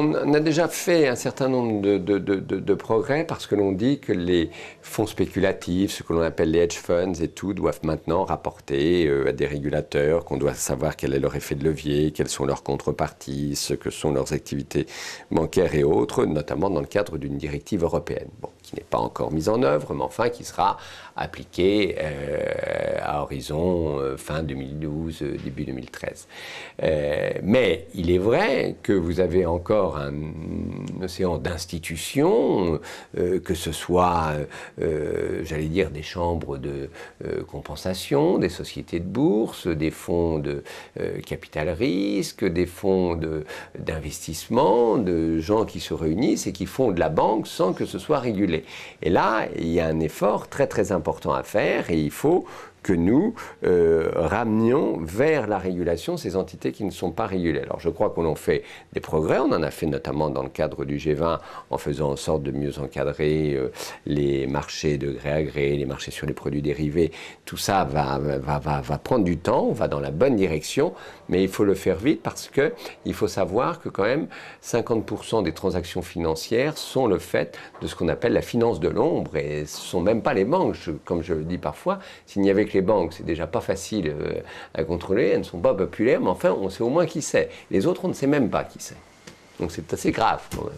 On a déjà fait un certain nombre de progrès parce que l'on dit que les fonds spéculatifs, ce que l'on appelle les hedge funds et tout, doivent maintenant rapporter à des régulateurs, qu'on doit savoir quel est leur effet de levier, quelles sont leurs contreparties, ce que sont leurs activités bancaires et autres, notamment dans le cadre d'une directive européenne, bon, qui n'est pas encore mise en œuvre, mais enfin qui sera appliquée à horizon fin 2012, début 2013. Mais il est vrai que vous avez encore un océan d'institutions, que ce soit, j'allais dire, des chambres de compensation, des sociétés de bourse, des fonds de capital risque, des fonds d'investissement, de gens qui se réunissent et qui font de la banque sans que ce soit régulé. Et là, il y a un effort très très important à faire et il faut que nous ramenions vers la régulation ces entités qui ne sont pas régulées. Alors je crois qu'on en fait des progrès, on en a fait notamment dans le cadre du G20 en faisant en sorte de mieux encadrer les marchés de gré à gré, les marchés sur les produits dérivés. Tout ça va prendre du temps, on va dans la bonne direction, mais il faut le faire vite parce qu'il faut savoir que quand même 50% des transactions financières sont le fait de ce qu'on appelle la finance de l'ombre et ce ne sont même pas les banques, comme je le dis parfois. S'il n'y avait que les banques, c'est déjà pas facile à contrôler, elles ne sont pas populaires, mais enfin on sait au moins qui c'est. Les autres, on ne sait même pas qui c'est. Donc c'est assez grave quand même.